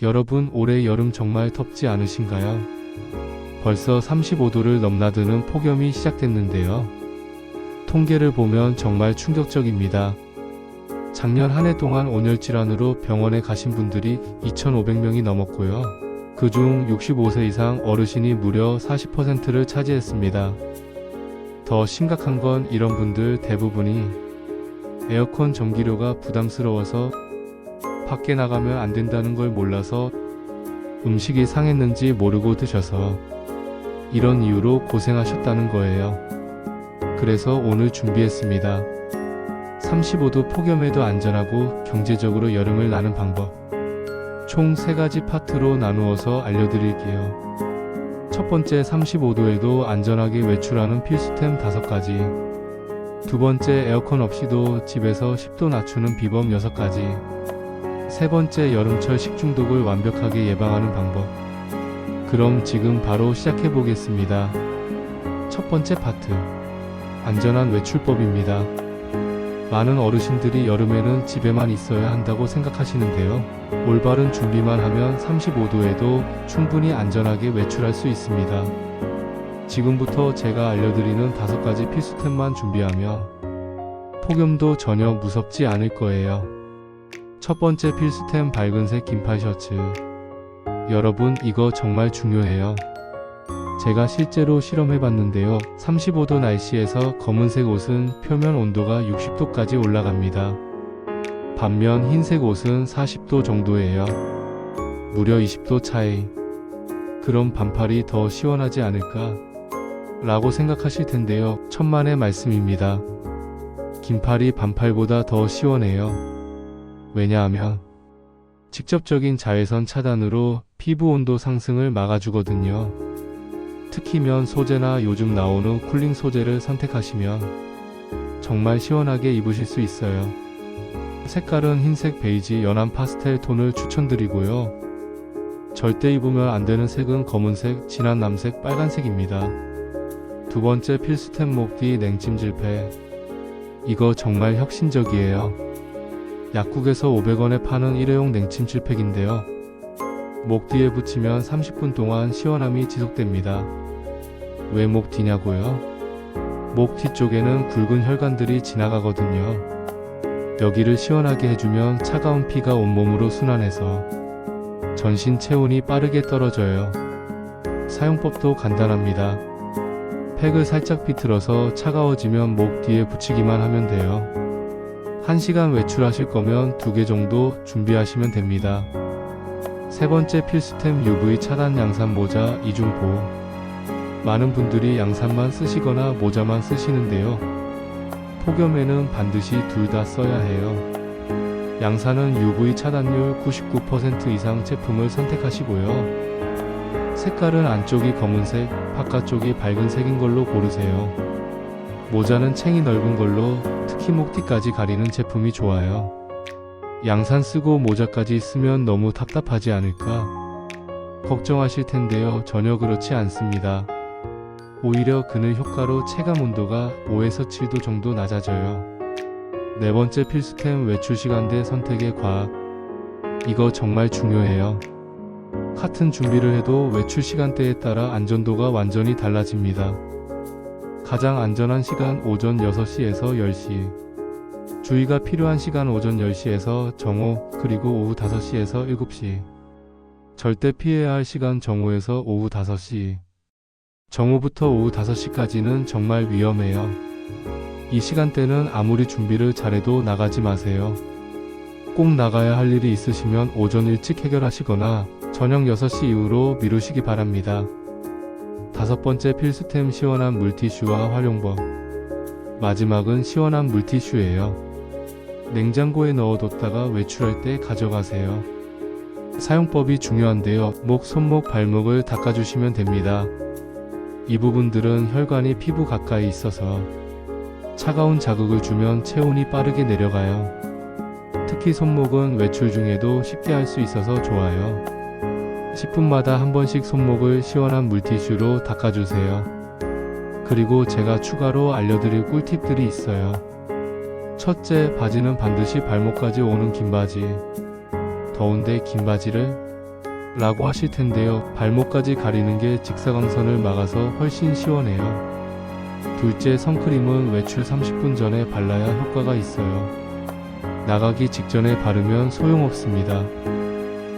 여러분, 올해 여름 정말 덥지 않으신가요? 벌써 35도를 넘나드는 폭염이 시작됐는데요. 통계를 보면 정말 충격적입니다. 작년 한 해 동안 온열 질환으로 병원에 가신 분들이 2,500명이 넘었고요. 그중 65세 이상 어르신이 무려 40%를 차지했습니다. 더 심각한 건 이런 분들 대부분이 에어컨 전기료가 부담스러워서 밖에 나가면 안 된다는 걸 몰라서 음식이 상했는지 모르고 드셔서 이런 이유로 고생하셨다는 거예요. 그래서 오늘 준비했습니다. 35도 폭염에도 안전하고 경제적으로 여름을 나는 방법. 총 3가지 파트로 나누어서 알려드릴게요. 첫 번째, 35도에도 안전하게 외출하는 필수템 5가지. 두 번째, 에어컨 없이도 집에서 10도 낮추는 비법 6가지. 세 번째, 여름철 식중독을 완벽하게 예방하는 방법. 그럼 지금 바로 시작해 보겠습니다. 첫 번째 파트, 안전한 외출법입니다. 많은 어르신들이 여름에는 집에만 있어야 한다고 생각하시는데요. 올바른 준비만 하면 35도에도 충분히 안전하게 외출할 수 있습니다. 지금부터 제가 알려드리는 5가지 필수템만 준비하며 폭염도 전혀 무섭지 않을 거예요. 첫 번째 필수템, 밝은색 긴팔 셔츠. 여러분, 이거 정말 중요해요. 제가 실제로 실험해봤는데요. 35도 날씨에서 검은색 옷은 표면 온도가 60도까지 올라갑니다. 반면 흰색 옷은 40도 정도예요. 무려 20도 차이. 그럼 반팔이 더 시원하지 않을까? 라고 생각하실 텐데요. 천만의 말씀입니다. 긴팔이 반팔보다 더 시원해요. 왜냐하면 직접적인 자외선 차단으로 피부 온도 상승을 막아주거든요. 특히 면 소재나 요즘 나오는 쿨링 소재를 선택하시면 정말 시원하게 입으실 수 있어요. 색깔은 흰색, 베이지, 연한 파스텔 톤을 추천드리고요. 절대 입으면 안 되는 색은 검은색, 진한 남색, 빨간색입니다. 두 번째 필수템, 목뒤 냉찜질팩. 이거 정말 혁신적이에요. 약국에서 500원에 파는 일회용 냉찜질팩인데요. 목 뒤에 붙이면 30분 동안 시원함이 지속됩니다. 왜 목 뒤냐고요? 목 뒤쪽에는 굵은 혈관들이 지나가거든요. 여기를 시원하게 해주면 차가운 피가 온몸으로 순환해서 전신 체온이 빠르게 떨어져요. 사용법도 간단합니다. 팩을 살짝 비틀어서 차가워지면 목 뒤에 붙이기만 하면 돼요. 1시간 외출하실 거면 2개 정도 준비하시면 됩니다. 세 번째 필수템, UV 차단 양산 모자 이중보. 많은 분들이 양산만 쓰시거나 모자만 쓰시는데요. 폭염에는 반드시 둘 다 써야 해요. 양산은 UV 차단율 99% 이상 제품을 선택하시고요. 색깔은 안쪽이 검은색, 바깥쪽이 밝은색인 걸로 고르세요. 모자는 챙이 넓은 걸로, 특히 목뒤까지 가리는 제품이 좋아요. 양산 쓰고 모자까지 쓰면 너무 답답하지 않을까 걱정하실 텐데요. 전혀 그렇지 않습니다. 오히려 그늘 효과로 체감 온도가 5에서 7도 정도 낮아져요. 네 번째 필수템, 외출 시간대 선택의 과학. 이거 정말 중요해요. 같은 준비를 해도 외출 시간대에 따라 안전도가 완전히 달라집니다. 가장 안전한 시간 오전 6시에서 10시. 주의가 필요한 시간 오전 10시에서 정오, 그리고 오후 5시에서 7시. 절대 피해야 할 시간 정오에서 오후 5시. 정오부터 오후 5시까지는 정말 위험해요. 이 시간대는 아무리 준비를 잘해도 나가지 마세요. 꼭 나가야 할 일이 있으시면 오전 일찍 해결하시거나 저녁 6시 이후로 미루시기 바랍니다. 5번째 필수템, 시원한 물티슈와 활용법. 마지막은 시원한 물티슈예요. 냉장고에 넣어뒀다가 외출할 때 가져가세요. 사용법이 중요한데요. 목, 손목, 발목을 닦아주시면 됩니다. 이 부분들은 혈관이 피부 가까이 있어서 차가운 자극을 주면 체온이 빠르게 내려가요. 특히 손목은 외출 중에도 쉽게 할 수 있어서 좋아요. 10분마다 한 번씩 손목을 시원한 물티슈로 닦아주세요. 그리고 제가 추가로 알려드릴 꿀팁들이 있어요. 첫째, 바지는 반드시 발목까지 오는 긴 바지. 더운데 긴 바지를 라고 하실 텐데요. 발목까지 가리는 게 직사광선을 막아서 훨씬 시원해요. 둘째, 선크림은 외출 30분 전에 발라야 효과가 있어요. 나가기 직전에 바르면 소용없습니다.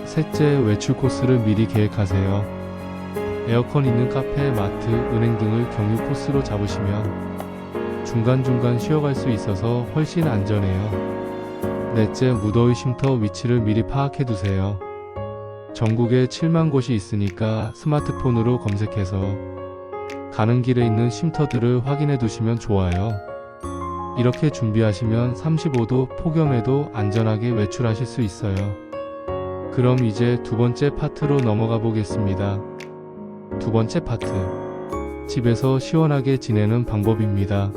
셋째, 외출 코스를 미리 계획하세요. 에어컨 있는 카페, 마트, 은행 등을 경유 코스로 잡으시면 중간중간 쉬어갈 수 있어서 훨씬 안전해요. 넷째, 무더위 쉼터 위치를 미리 파악해 두세요. 전국에 7만 곳이 있으니까 스마트폰으로 검색해서 가는 길에 있는 쉼터들을 확인해 두시면 좋아요. 이렇게 준비하시면 35도 폭염에도 안전하게 외출하실 수 있어요. 그럼 이제 두 번째 파트로 넘어가 보겠습니다. 두 번째 파트, 집에서 시원하게 지내는 방법입니다.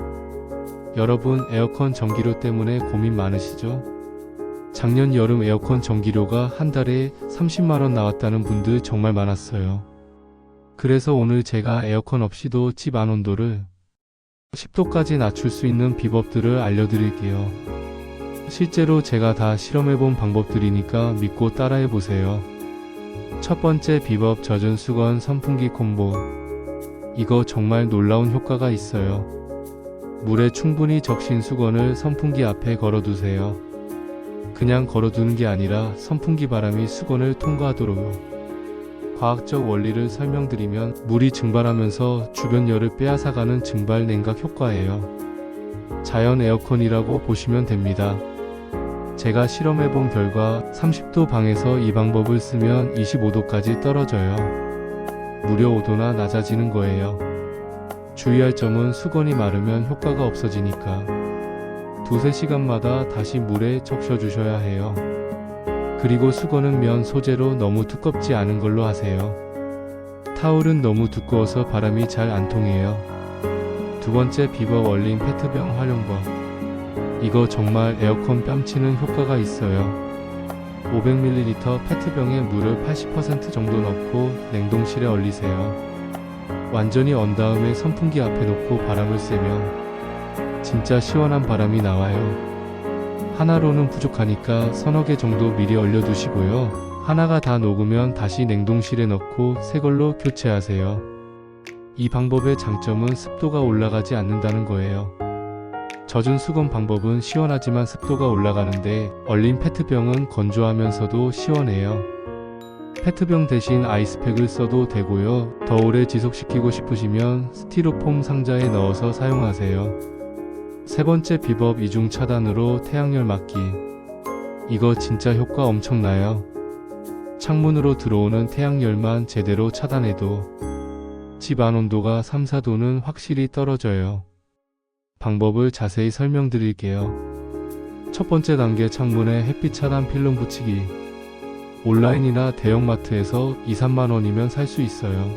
여러분, 에어컨 전기료 때문에 고민 많으시죠? 작년 여름 에어컨 전기료가 한 달에 30만원 나왔다는 분들 정말 많았어요. 그래서 오늘 제가 에어컨 없이도 집 안 온도를 10도까지 낮출 수 있는 비법들을 알려드릴게요. 실제로 제가 다 실험해본 방법들이니까 믿고 따라해보세요. 첫 번째 비법, 젖은 수건 선풍기 콤보. 이거 정말 놀라운 효과가 있어요. 물에 충분히 적신 수건을 선풍기 앞에 걸어두세요. 그냥 걸어두는 게 아니라 선풍기 바람이 수건을 통과하도록. 과학적 원리를 설명드리면 물이 증발하면서 주변 열을 빼앗아가는 증발 냉각 효과예요. 자연 에어컨이라고 보시면 됩니다. 제가 실험해본 결과 30도 방에서 이 방법을 쓰면 25도까지 떨어져요. 무려 5도나 낮아지는 거예요. 주의할 점은 수건이 마르면 효과가 없어지니까 두세 시간마다 다시 물에 적셔주셔야 해요. 그리고 수건은 면 소재로 너무 두껍지 않은 걸로 하세요. 타올은 너무 두꺼워서 바람이 잘 안 통해요. 두 번째 비법, 얼린 페트병 활용법. 이거 정말 에어컨 뺨치는 효과가 있어요. 500ml 페트병에 물을 80% 정도 넣고 냉동실에 얼리세요. 완전히 언 다음에 선풍기 앞에 놓고 바람을 쐬면 진짜 시원한 바람이 나와요. 하나로는 부족하니까 서너 개 정도 미리 얼려두시고요. 하나가 다 녹으면 다시 냉동실에 넣고 새 걸로 교체하세요. 이 방법의 장점은 습도가 올라가지 않는다는 거예요. 젖은 수건 방법은 시원하지만 습도가 올라가는데 얼린 페트병은 건조하면서도 시원해요. 페트병 대신 아이스팩을 써도 되고요. 더 오래 지속시키고 싶으시면 스티로폼 상자에 넣어서 사용하세요. 세 번째 비법, 이중 차단으로 태양열 막기. 이거 진짜 효과 엄청나요. 창문으로 들어오는 태양열만 제대로 차단해도 집 안 온도가 3, 4도는 확실히 떨어져요. 방법을 자세히 설명드릴게요. 첫 번째 단계, 창문에 햇빛 차단 필름 붙이기. 온라인이나 대형마트에서 2, 3만원이면 살 수 있어요.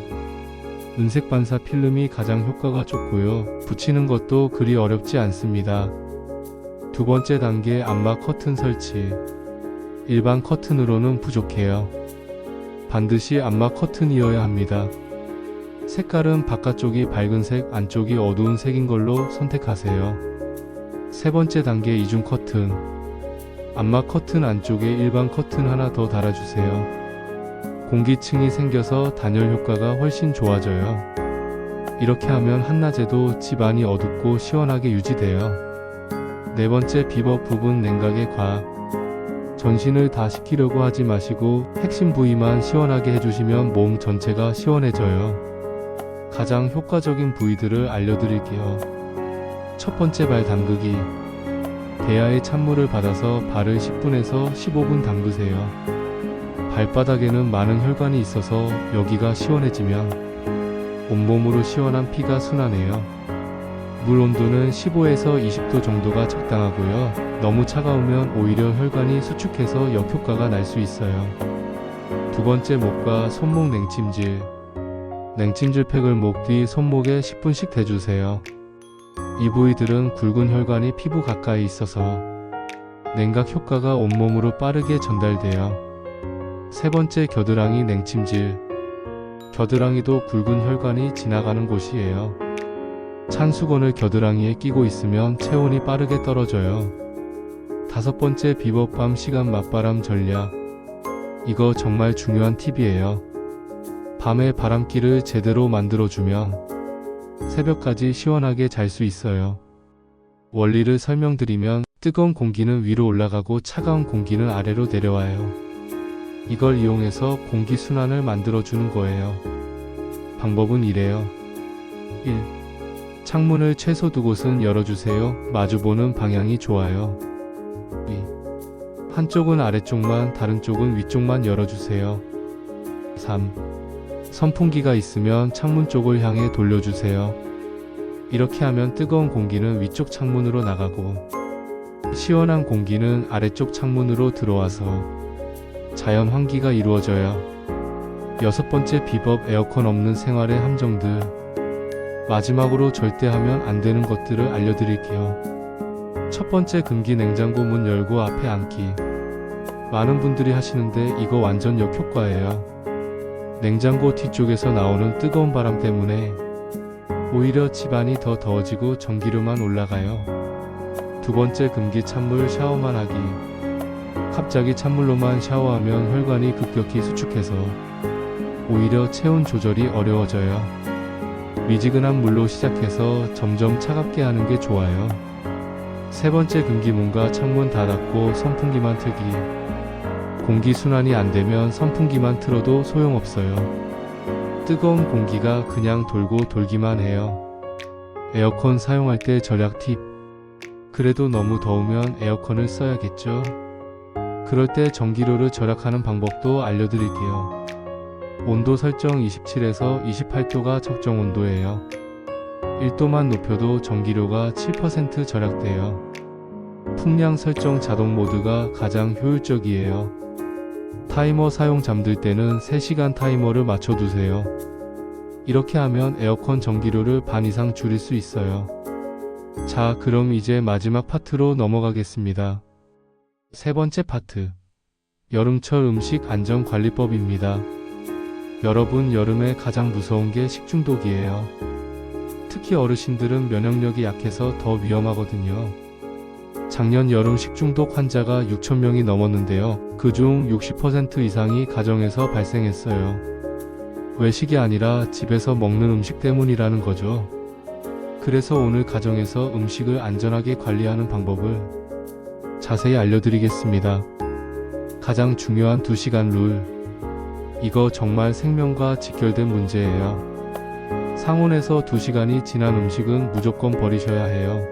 은색 반사 필름이 가장 효과가 좋고요. 붙이는 것도 그리 어렵지 않습니다. 두 번째 단계, 암막 커튼 설치. 일반 커튼으로는 부족해요. 반드시 암막 커튼이어야 합니다. 색깔은 바깥쪽이 밝은색, 안쪽이 어두운 색인 걸로 선택하세요. 세 번째 단계, 이중 커튼. 암막 커튼 안쪽에 일반 커튼 하나 더 달아주세요. 공기층이 생겨서 단열 효과가 훨씬 좋아져요. 이렇게 하면 한낮에도 집안이 어둡고 시원하게 유지돼요. 네 번째 비법, 부분 냉각의 과학. 전신을 다 식히려고 하지 마시고 핵심 부위만 시원하게 해주시면 몸 전체가 시원해져요. 가장 효과적인 부위들을 알려드릴게요. 첫 번째, 발 담그기. 대야에 찬물을 받아서 발을 10분에서 15분 담그세요. 발바닥에는 많은 혈관이 있어서 여기가 시원해지면 온몸으로 시원한 피가 순환해요. 물 온도는 15에서 20도 정도가 적당하고요. 너무 차가우면 오히려 혈관이 수축해서 역효과가 날 수 있어요. 두 번째, 목과 손목 냉찜질. 냉찜질 팩을 목 뒤 손목에 10분씩 대주세요. 이 부위들은 굵은 혈관이 피부 가까이 있어서 냉각 효과가 온몸으로 빠르게 전달돼요. 세 번째, 겨드랑이 냉찜질. 겨드랑이도 굵은 혈관이 지나가는 곳이에요. 찬 수건을 겨드랑이에 끼고 있으면 체온이 빠르게 떨어져요. 다섯 번째 비법, 밤 시간 맞바람 전략. 이거 정말 중요한 팁이에요. 밤에 바람기를 제대로 만들어주면 새벽까지 시원하게 잘 수 있어요. 원리를 설명드리면 뜨거운 공기는 위로 올라가고 차가운 공기는 아래로 내려와요. 이걸 이용해서 공기순환을 만들어주는 거예요. 방법은 이래요. 1. 창문을 최소 2곳은 열어주세요. 마주보는 방향이 좋아요. 2. 한쪽은 아래쪽만, 다른 쪽은 위쪽만 열어주세요. 3. 선풍기가 있으면 창문 쪽을 향해 돌려주세요. 이렇게 하면 뜨거운 공기는 위쪽 창문으로 나가고 시원한 공기는 아래쪽 창문으로 들어와서 자연 환기가 이루어져요. 6번째 비법, 에어컨 없는 생활의 함정들. 마지막으로 절대 하면 안 되는 것들을 알려드릴게요. 첫 번째 금기, 냉장고 문 열고 앞에 앉기. 많은 분들이 하시는데 이거 완전 역효과예요. 냉장고 뒤쪽에서 나오는 뜨거운 바람 때문에 오히려 집안이 더 더워지고 전기료만 올라가요. 두 번째 금기, 찬물 샤워만 하기. 갑자기 찬물로만 샤워하면 혈관이 급격히 수축해서 오히려 체온 조절이 어려워져요. 미지근한 물로 시작해서 점점 차갑게 하는 게 좋아요. 세 번째 금기, 문과 창문 다 닫고 선풍기만 틀기. 공기 순환이 안 되면 선풍기만 틀어도 소용없어요. 뜨거운 공기가 그냥 돌기만 해요. 에어컨 사용할 때 절약 팁. 그래도 너무 더우면 에어컨을 써야겠죠. 그럴 때 전기료를 절약하는 방법도 알려드릴게요. 온도 설정 27에서 28도가 적정 온도예요. 1도만 높여도 전기료가 7% 절약돼요. 풍량 설정 자동 모드가 가장 효율적이에요. 타이머 사용, 잠들 때는 3시간 타이머를 맞춰두세요. 이렇게 하면 에어컨 전기료를 반 이상 줄일 수 있어요. 자, 그럼 이제 마지막 파트로 넘어가겠습니다. 세 번째 파트. 여름철 음식 안전관리법입니다. 여러분, 여름에 가장 무서운 게 식중독이에요. 특히 어르신들은 면역력이 약해서 더 위험하거든요. 작년 여름 식중독 환자가 6,000명이 넘었는데요. 그중 60% 이상이 가정에서 발생했어요. 외식이 아니라 집에서 먹는 음식 때문이라는 거죠. 그래서 오늘 가정에서 음식을 안전하게 관리하는 방법을 자세히 알려드리겠습니다. 가장 중요한 2시간 룰. 이거 정말 생명과 직결된 문제예요. 상온에서 2시간이 지난 음식은 무조건 버리셔야 해요.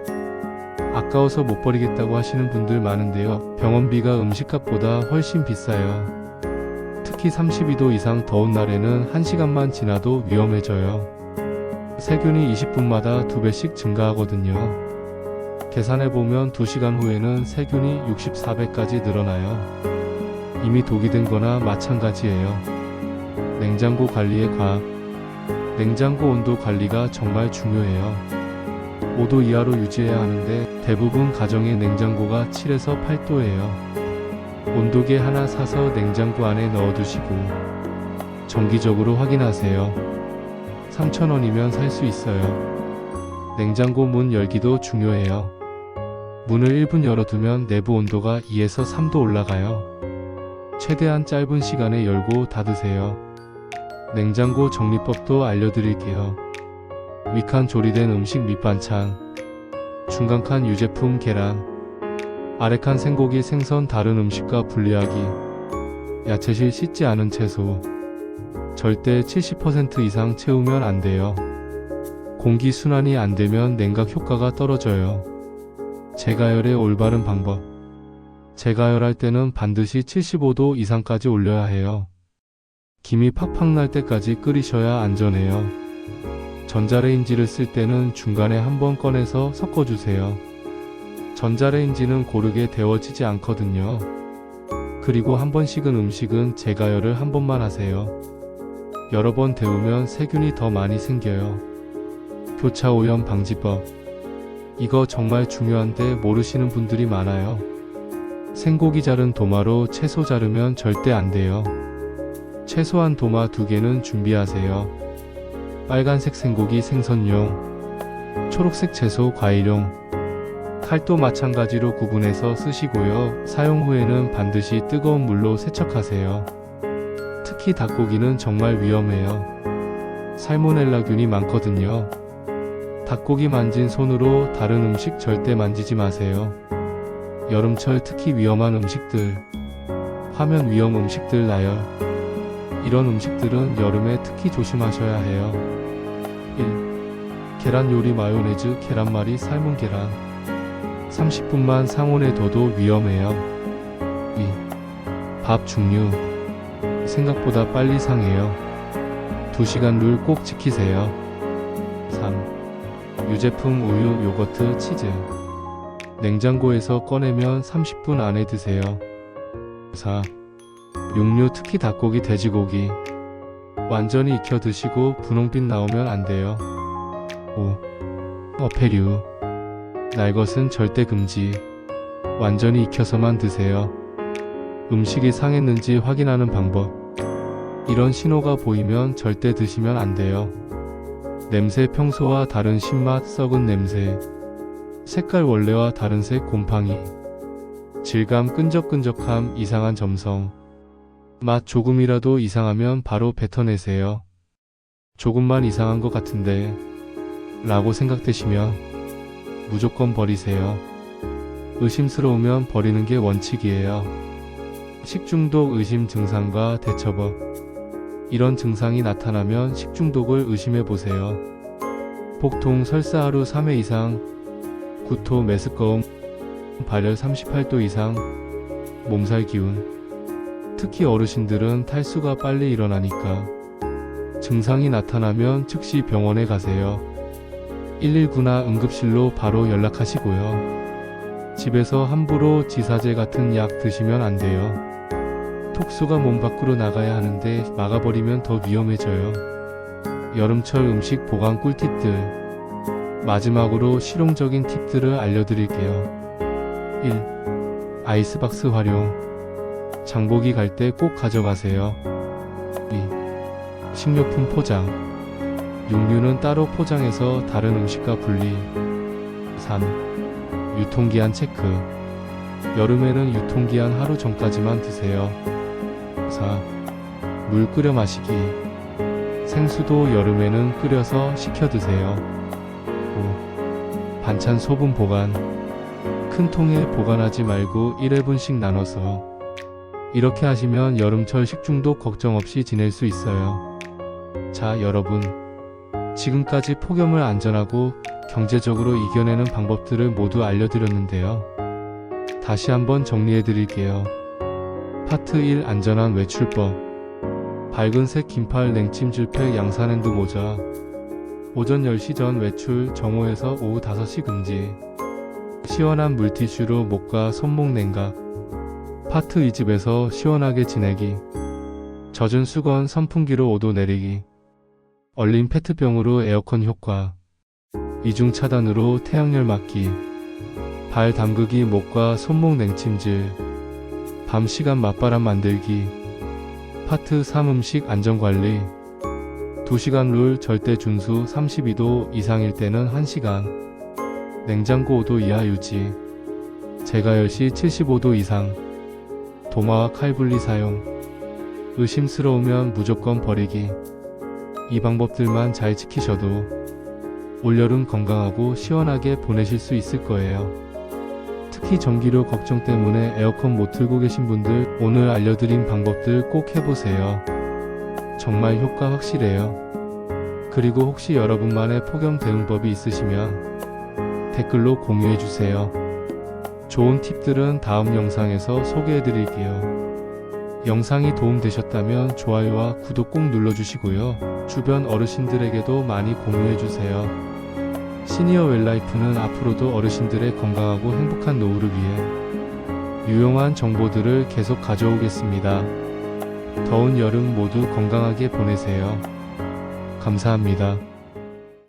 아까워서 못 버리겠다고 하시는 분들 많은데요. 병원비가 음식값보다 훨씬 비싸요. 특히 32도 이상 더운 날에는 1시간만 지나도 위험해져요. 세균이 20분마다 2배씩 증가하거든요. 계산해보면 2시간 후에는 세균이 64배까지 늘어나요. 이미 독이 된 거나 마찬가지예요. 냉장고 관리의 과학. 냉장고 온도 관리가 정말 중요해요. 5도 이하로 유지해야 하는데 대부분 가정의 냉장고가 7에서 8도예요. 온도계 하나 사서 냉장고 안에 넣어두시고 정기적으로 확인하세요. 3,000원이면 살 수 있어요. 냉장고 문 열기도 중요해요. 문을 1분 열어두면 내부 온도가 2에서 3도 올라가요. 최대한 짧은 시간에 열고 닫으세요. 냉장고 정리법도 알려드릴게요. 위칸 조리된 음식 밑반찬, 중간칸 유제품 계란, 아래칸 생고기 생선 다른 음식과 분리하기, 야채실 씻지 않은 채소. 절대 70% 이상 채우면 안 돼요. 공기 순환이 안 되면 냉각 효과가 떨어져요. 재가열의 올바른 방법. 재가열할 때는 반드시 75도 이상까지 올려야 해요. 김이 팍팍 날 때까지 끓이셔야 안전해요. 전자레인지를 쓸 때는 중간에 한번 꺼내서 섞어주세요. 전자레인지는 고르게 데워지지 않거든요. 그리고 한 번 식은 음식은 재가열을 한 번만 하세요. 여러 번 데우면 세균이 더 많이 생겨요. 교차 오염 방지법. 이거 정말 중요한데 모르시는 분들이 많아요. 생고기 자른 도마로 채소 자르면 절대 안 돼요. 최소한 도마 2개는 준비하세요. 빨간색 생고기 생선용, 초록색 채소 과일용. 칼도 마찬가지로 구분해서 쓰시고요. 사용 후에는 반드시 뜨거운 물로 세척하세요. 특히 닭고기는 정말 위험해요. 살모넬라균이 많거든요. 닭고기 만진 손으로 다른 음식 절대 만지지 마세요. 여름철 특히 위험한 음식들, 화면 위험 음식들 나열. 이런 음식들은 여름에 특히 조심하셔야 해요. 1. 계란 요리 마요네즈 계란말이 삶은 계란 30분만 상온에 둬도 위험해요. 2. 밥 중류 생각보다 빨리 상해요. 2시간 룰 꼭 지키세요. 3. 유제품 우유, 요거트, 치즈 냉장고에서 꺼내면 30분 안에 드세요. 4. 육류 특히 닭고기, 돼지고기 완전히 익혀 드시고 분홍빛 나오면 안 돼요. 5. 어패류 날 것은 절대 금지. 완전히 익혀서만 드세요. 음식이 상했는지 확인하는 방법. 이런 신호가 보이면 절대 드시면 안 돼요. 냄새 평소와 다른 신맛, 썩은 냄새, 색깔 원래와 다른 색, 곰팡이, 질감, 끈적끈적함, 이상한 점성, 맛 조금이라도 이상하면 바로 뱉어내세요. 조금만 이상한 것 같은데 라고 생각되시면 무조건 버리세요. 의심스러우면 버리는 게 원칙이에요. 식중독 의심 증상과 대처법. 이런 증상이 나타나면 식중독을 의심해 보세요. 복통, 설사 하루 3회 이상, 구토, 메스꺼움, 발열 38도 이상, 몸살 기운. 특히 어르신들은 탈수가 빨리 일어나니까 증상이 나타나면 즉시 병원에 가세요. 119나 응급실로 바로 연락하시고요. 집에서 함부로 지사제 같은 약 드시면 안 돼요. 톡수가 몸 밖으로 나가야 하는데 막아버리면 더 위험해져요. 여름철 음식 보관 꿀팁들. 마지막으로 실용적인 팁들을 알려드릴게요. 1. 아이스박스 활용. 장보기 갈 때 꼭 가져가세요. 2. 식료품 포장. 육류는 따로 포장해서 다른 음식과 분리. 3. 유통기한 체크. 여름에는 유통기한 하루 전까지만 드세요. 4. 물 끓여 마시기. 생수도 여름에는 끓여서 식혀 드세요. 5. 반찬 소분 보관. 큰 통에 보관하지 말고 1회분씩 나눠서. 이렇게 하시면 여름철 식중독 걱정 없이 지낼 수 있어요. 자, 여러분. 지금까지 폭염을 안전하고 경제적으로 이겨내는 방법들을 모두 알려드렸는데요. 다시 한번 정리해 드릴게요. 파트 1. 안전한 외출법. 밝은색 긴팔 냉찜질팩 양산핸드 모자. 오전 10시 전 외출, 정오에서 오후 5시 금지. 시원한 물티슈로 목과 손목 냉각. 파트 2집에서 시원하게 지내기. 젖은 수건 선풍기로 5도 내리기. 얼린 페트병으로 에어컨 효과. 이중 차단으로 태양열 막기. 발 담그기, 목과 손목 냉찜질. 밤 시간 맞바람 만들기. 파트 3. 음식 안전관리. 2시간 룰 절대 준수. 32도 이상일 때는 1시간. 냉장고 5도 이하 유지. 제가열 시 75도 이상. 도마와 칼 분리 사용. 의심스러우면 무조건 버리기. 이 방법들만 잘 지키셔도 올여름 건강하고 시원하게 보내실 수 있을 거예요. 특히 전기료 걱정 때문에 에어컨 못 틀고 계신 분들, 오늘 알려드린 방법들 꼭 해보세요. 정말 효과 확실해요. 그리고 혹시 여러분만의 폭염 대응법이 있으시면 댓글로 공유해주세요. 좋은 팁들은 다음 영상에서 소개해드릴게요. 영상이 도움되셨다면 좋아요와 구독 꼭 눌러주시고요. 주변 어르신들에게도 많이 공유해주세요. 시니어 웰라이프는 앞으로도 어르신들의 건강하고 행복한 노후를 위해 유용한 정보들을 계속 가져오겠습니다. 더운 여름 모두 건강하게 보내세요. 감사합니다.